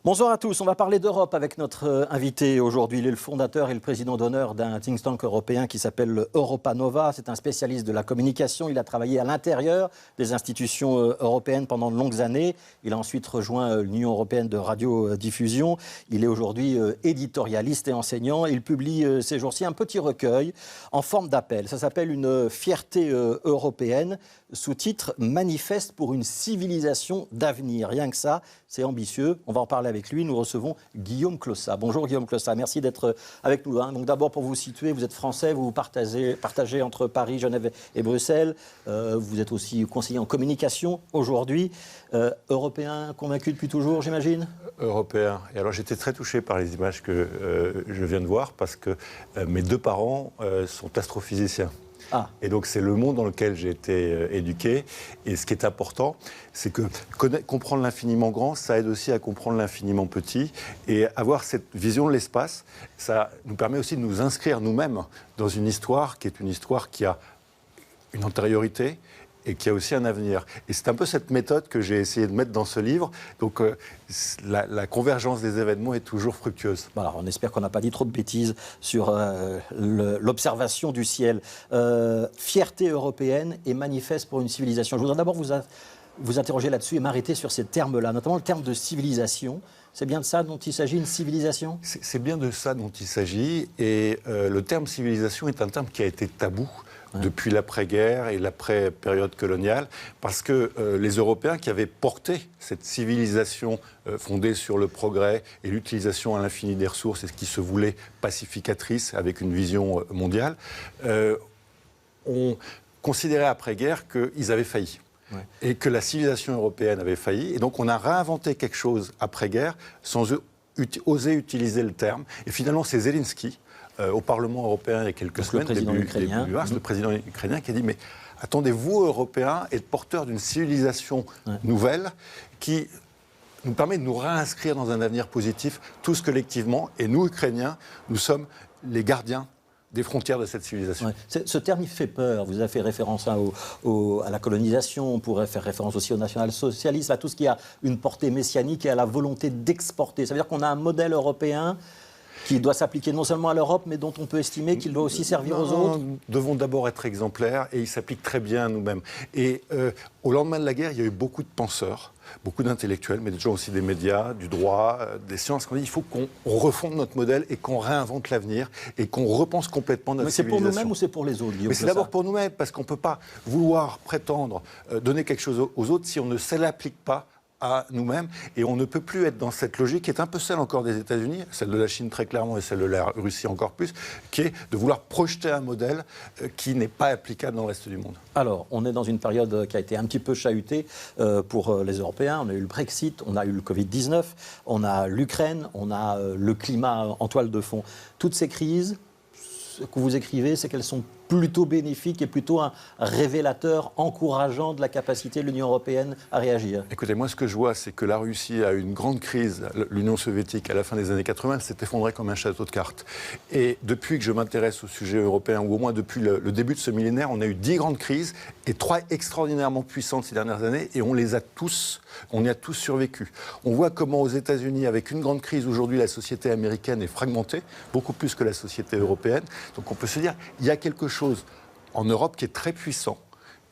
Bonsoir à tous, on va parler d'Europe avec notre invité aujourd'hui. Il est le fondateur et le président d'honneur d'un think tank européen qui s'appelle Europa Nova. C'est un spécialiste de la communication. Il a travaillé à l'intérieur des institutions européennes pendant de longues années. Il a ensuite rejoint l'Union européenne de radiodiffusion. Il est aujourd'hui éditorialiste et enseignant. Il publie ces jours-ci un petit recueil en forme d'appel. Ça s'appelle Une fierté européenne, sous-titre Manifeste pour une civilisation d'avenir. Rien que ça, c'est ambitieux. On va en parler avec lui. Nous recevons Guillaume Clossat. Bonjour Guillaume Clossat, merci d'être avec nous. Donc d'abord pour vous situer, vous êtes français, vous partagez entre Paris, Genève et Bruxelles. Vous êtes aussi conseiller en communication aujourd'hui. Européen convaincu depuis toujours, j'imagine ? Européen. Et alors j'étais très touché par les images que je viens de voir parce que mes deux parents sont astrophysiciens. Ah. Et donc c'est le monde dans lequel j'ai été éduqué. Et ce qui est important, c'est que comprendre l'infiniment grand, ça aide aussi à comprendre l'infiniment petit. Et avoir cette vision de l'espace, ça nous permet aussi de nous inscrire nous-mêmes dans une histoire qui est une histoire qui a une antériorité et qui a aussi un avenir. Et c'est un peu cette méthode que j'ai essayé de mettre dans ce livre. Donc la convergence des événements est toujours fructueuse. Alors, on espère qu'on n'a pas dit trop de bêtises sur l'observation du ciel. Fierté européenne et manifeste pour une civilisation. Je voudrais d'abord vous interroger là-dessus et m'arrêter sur ces termes-là, notamment le terme de civilisation. C'est bien de ça dont il s'agit, une civilisation ? C'est bien de ça dont il s'agit. Et le terme civilisation est un terme qui a été tabou depuis l'après-guerre et l'après-période coloniale, parce que les Européens qui avaient porté cette civilisation fondée sur le progrès et l'utilisation à l'infini des ressources, et ce qui se voulait pacificatrice avec une vision mondiale, ont considéré après-guerre qu'ils avaient failli. Ouais. Et que la civilisation européenne avait failli. Et donc on a réinventé quelque chose après-guerre sans oser utiliser le terme. Et finalement, c'est Zelensky, au Parlement européen il y a quelques semaines, début mars, le président ukrainien qui a dit « Mais attendez, vous, Européens, êtes porteurs d'une civilisation nouvelle qui nous permet de nous réinscrire dans un avenir positif, tous collectivement. Et nous, Ukrainiens, nous sommes les gardiens des frontières de cette civilisation. » Ce terme, il fait peur. Vous avez fait référence à la colonisation, on pourrait faire référence aussi au national-socialisme, à tout ce qui a une portée messianique et à la volonté d'exporter. Ça veut dire qu'on a un modèle européen qui doit s'appliquer non seulement à l'Europe, mais dont on peut estimer qu'il doit aussi servir aux autres. Nous devons d'abord être exemplaires, et il s'applique très bien à nous-mêmes. Et au lendemain de la guerre, il y a eu beaucoup de penseurs, beaucoup d'intellectuels, mais des gens aussi des médias, du droit, des sciences, qui ont dit qu'il faut qu'on refonde notre modèle et qu'on réinvente l'avenir et qu'on repense complètement notre civilisation. Mais c'est pour nous-mêmes ou c'est pour les autres, Guillaume ? Mais c'est d'abord pour nous-mêmes, parce qu'on ne peut pas vouloir prétendre donner quelque chose aux autres si on ne se l'applique pas à nous-mêmes, et on ne peut plus être dans cette logique qui est un peu celle encore des États-Unis, celle de la Chine très clairement et celle de la Russie encore plus, qui est de vouloir projeter un modèle qui n'est pas applicable dans le reste du monde. Alors, on est dans une période qui a été un petit peu chahutée pour les Européens. On a eu le Brexit, on a eu le Covid-19, on a l'Ukraine, on a le climat en toile de fond. Toutes ces crises, ce que vous écrivez, c'est qu'elles sont plutôt bénéfique et plutôt un révélateur encourageant de la capacité de l'Union européenne à réagir. Écoutez, moi ce que je vois, c'est que la Russie a eu une grande crise. L'Union soviétique, à la fin des années 80, elle s'est effondrée comme un château de cartes. Et depuis que je m'intéresse au sujet européen, ou au moins depuis le début de ce millénaire, on a eu 10 grandes crises et 3 extraordinairement puissantes ces dernières années, et on y a tous survécu. On voit comment aux États-Unis, avec une grande crise, aujourd'hui la société américaine est fragmentée, beaucoup plus que la société européenne. Donc on peut se dire, il y a quelque chose en Europe qui est très puissant,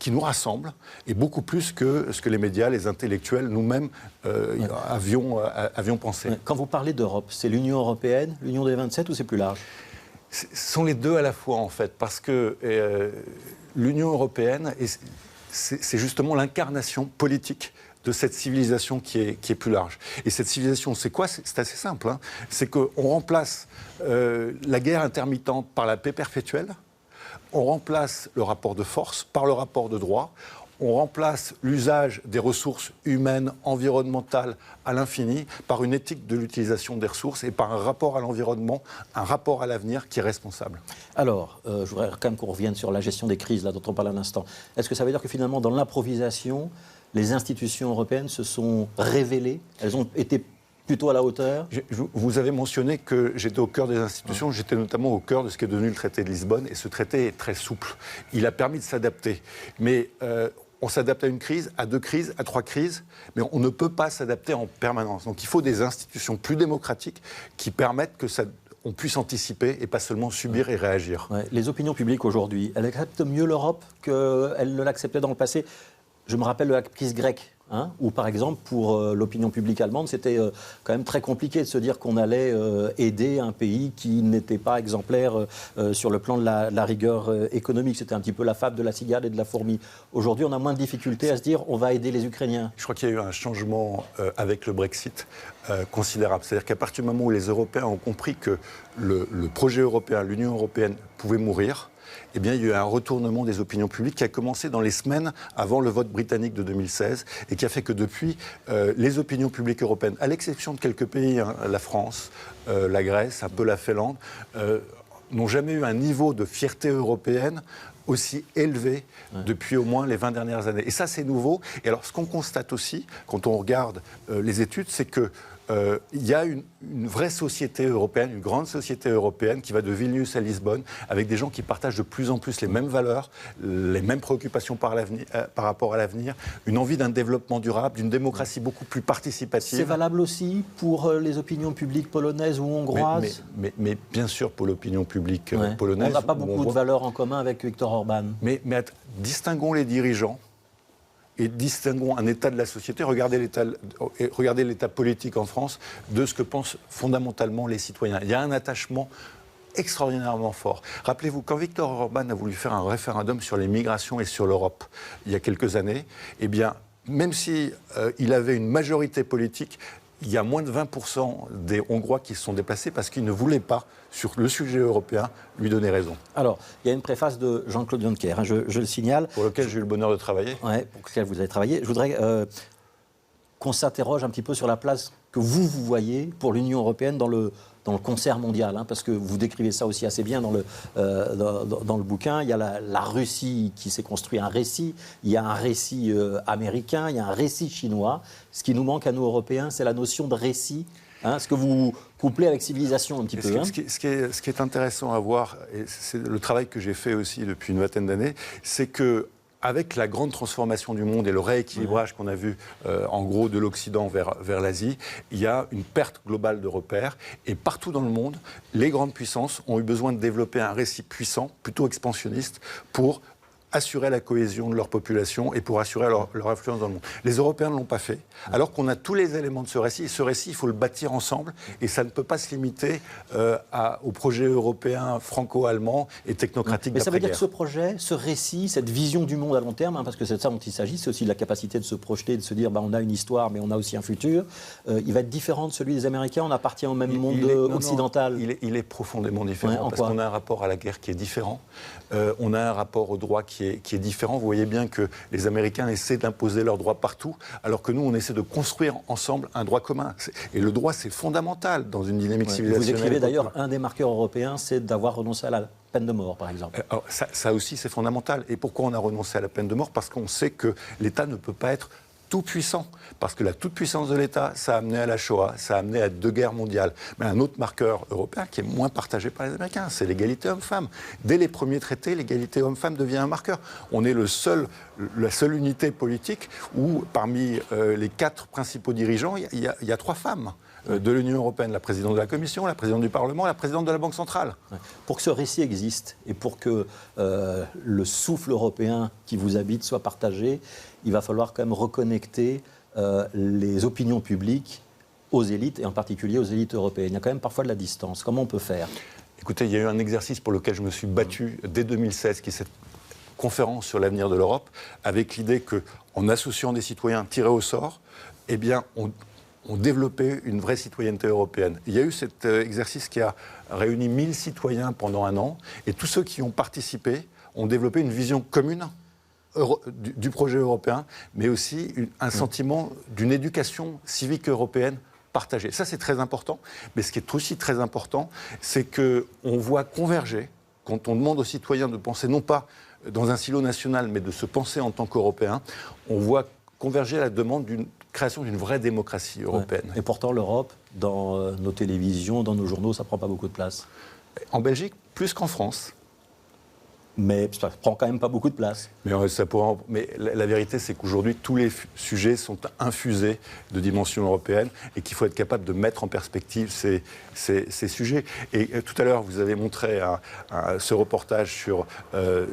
qui nous rassemble, et beaucoup plus que ce que les médias, les intellectuels, nous-mêmes avions pensé. Quand vous parlez d'Europe, c'est l'Union européenne, l'Union des 27 ou c'est plus large ? Ce sont les deux à la fois en fait, parce que l'Union européenne, c'est justement l'incarnation politique de cette civilisation qui est plus large. Et cette civilisation, c'est quoi ? C'est assez simple. C'est qu'on remplace la guerre intermittente par la paix perpétuelle. On remplace le rapport de force par le rapport de droit. On remplace l'usage des ressources humaines, environnementales à l'infini par une éthique de l'utilisation des ressources et par un rapport à l'environnement, un rapport à l'avenir qui est responsable. Alors, je voudrais quand même qu'on revienne sur la gestion des crises là, dont on parle à l'instant. Est-ce que ça veut dire que finalement, dans l'improvisation, les institutions européennes se sont révélées ? Elles ont été plutôt à la hauteur ? Vous avez mentionné que j'étais au cœur des institutions, j'étais notamment au cœur de ce qui est devenu le traité de Lisbonne, et ce traité est très souple. Il a permis de s'adapter. Mais on s'adapte à une crise, à 2 crises, à 3 crises, mais on ne peut pas s'adapter en permanence. Donc il faut des institutions plus démocratiques qui permettent que on puisse anticiper et pas seulement subir et réagir. Ouais. Les opinions publiques aujourd'hui, elles acceptent mieux l'Europe qu'elles ne l'acceptaient dans le passé. Je me rappelle de la crise grecque. Où, par exemple, pour l'opinion publique allemande, c'était quand même très compliqué de se dire qu'on allait aider un pays qui n'était pas exemplaire sur le plan de la rigueur économique. C'était un petit peu la fable de la cigale et de la fourmi. Aujourd'hui, on a moins de difficultés à se dire on va aider les Ukrainiens. Je crois qu'il y a eu un changement avec le Brexit considérable. C'est-à-dire qu'à partir du moment où les Européens ont compris que le projet européen, l'Union européenne, pouvait mourir, eh bien, il y a eu un retournement des opinions publiques qui a commencé dans les semaines avant le vote britannique de 2016 et qui a fait que depuis, les opinions publiques européennes, à l'exception de quelques pays, la France, la Grèce, un peu la Finlande, n'ont jamais eu un niveau de fierté européenne aussi élevé depuis au moins les 20 dernières années. Et ça, c'est nouveau. Et alors, ce qu'on constate aussi, quand on regarde les études, c'est que il y a une vraie société européenne, une grande société européenne qui va de Vilnius à Lisbonne, avec des gens qui partagent de plus en plus les mêmes valeurs, les mêmes préoccupations par rapport à l'avenir, une envie d'un développement durable, d'une démocratie beaucoup plus participative. C'est valable aussi pour les opinions publiques polonaises ou hongroises mais bien sûr pour l'opinion publique polonaise. On n'a pas beaucoup de valeurs en commun avec Viktor Orban. Mais distinguons les dirigeants et distinguons un état de la société, regardez l'état politique en France, de ce que pensent fondamentalement les citoyens. Il y a un attachement extraordinairement fort. Rappelez-vous, quand Viktor Orban a voulu faire un référendum sur les migrations et sur l'Europe, il y a quelques années, eh bien, même si il avait une majorité politique, il y a moins de 20% des Hongrois qui se sont déplacés parce qu'ils ne voulaient pas, sur le sujet européen, lui donner raison. Alors, il y a une préface de Jean-Claude Juncker, je le signale. Pour lequel j'ai eu le bonheur de travailler. Oui, pour lequel vous avez travaillé. Je voudrais qu'on s'interroge un petit peu sur la place que vous voyez pour l'Union européenne dans le concert mondial, parce que vous décrivez ça aussi assez bien dans le bouquin. Il y a la Russie qui s'est construit un récit, il y a un récit américain, il y a un récit chinois. Ce qui nous manque à nous, Européens, c'est la notion de récit, ce que vous couplez avec civilisation un petit peu. Ce qui est intéressant à voir, et c'est le travail que j'ai fait aussi depuis une vingtaine d'années, c'est que avec la grande transformation du monde et le rééquilibrage qu'on a vu, en gros, de l'Occident vers l'Asie, il y a une perte globale de repères. Et partout dans le monde, les grandes puissances ont eu besoin de développer un récit puissant, plutôt expansionniste, pour assurer la cohésion de leur population et pour assurer leur influence dans le monde. Les Européens ne l'ont pas fait, alors qu'on a tous les éléments de ce récit. Et ce récit, il faut le bâtir ensemble, et ça ne peut pas se limiter au projet européen franco-allemand et technocratique d'après-guerre. Mais ça veut dire que ce projet, ce récit, cette vision du monde à long terme, parce que c'est de ça dont il s'agit, c'est aussi de la capacité de se projeter, de se dire on a une histoire, mais on a aussi un futur, il va être différent de celui des Américains, on appartient au même monde occidental. Il est profondément différent, parce qu'on a un rapport à la guerre qui est différent, on a un rapport au droit qui est différent. Vous voyez bien que les Américains essaient d'imposer leurs droits partout, alors que nous, on essaie de construire ensemble un droit commun. Et le droit, c'est fondamental dans une dynamique civilisationnelle. Vous écrivez d'ailleurs, un des marqueurs européens, c'est d'avoir renoncé à la peine de mort, par exemple. Alors, ça aussi, c'est fondamental. Et pourquoi on a renoncé à la peine de mort ? Parce qu'on sait que l'État ne peut pas être tout puissant, parce que la toute-puissance de l'État, ça a amené à la Shoah, ça a amené à 2 guerres mondiales. Mais un autre marqueur européen qui est moins partagé par les Américains, c'est l'égalité homme-femme. Dès les premiers traités, l'égalité homme-femme devient un marqueur. On est la seule unité politique où, parmi les 4 principaux dirigeants, il y a 3 femmes de l'Union européenne, la présidente de la Commission, la présidente du Parlement et la présidente de la Banque centrale. Pour que ce récit existe et pour que le souffle européen qui vous habite soit partagé, il va falloir quand même reconnecter les opinions publiques aux élites, et en particulier aux élites européennes. Il y a quand même parfois de la distance. Comment on peut faire ? Écoutez, il y a eu un exercice pour lequel je me suis battu dès 2016, qui est cette conférence sur l'avenir de l'Europe, avec l'idée qu'en associant des citoyens tirés au sort, eh bien, on développait une vraie citoyenneté européenne. Il y a eu cet exercice qui a réuni 1000 citoyens pendant un an, et tous ceux qui ont participé ont développé une vision commune du projet européen, mais aussi un sentiment d'une éducation civique européenne partagée. Ça, c'est très important. Mais ce qui est aussi très important, c'est qu'on voit converger, quand on demande aux citoyens de penser non pas dans un silo national, mais de se penser en tant qu'Européens, on voit converger la demande d'une création d'une vraie démocratie européenne. Et pourtant, l'Europe, dans nos télévisions, dans nos journaux, ça ne prend pas beaucoup de place. En Belgique, plus qu'en France. Mais ça prend quand même pas beaucoup de place. Mais la vérité, c'est qu'aujourd'hui, tous les sujets sont infusés de dimension européenne et qu'il faut être capable de mettre en perspective ces sujets. Et tout à l'heure, vous avez montré ce reportage sur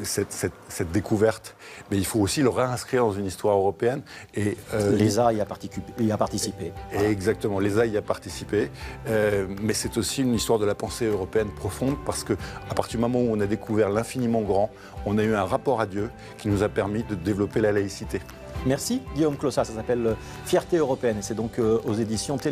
cette découverte, mais il faut aussi le réinscrire dans une histoire européenne. Et l'ESA y a participé. Et exactement, l'ESA y a participé. Mais c'est aussi une histoire de la pensée européenne profonde, parce qu'à partir du moment où on a découvert l'infiniment grand, on a eu un rapport à Dieu qui nous a permis de développer la laïcité. Merci Guillaume Clossat, ça s'appelle Fierté européenne et c'est donc aux éditions Télé.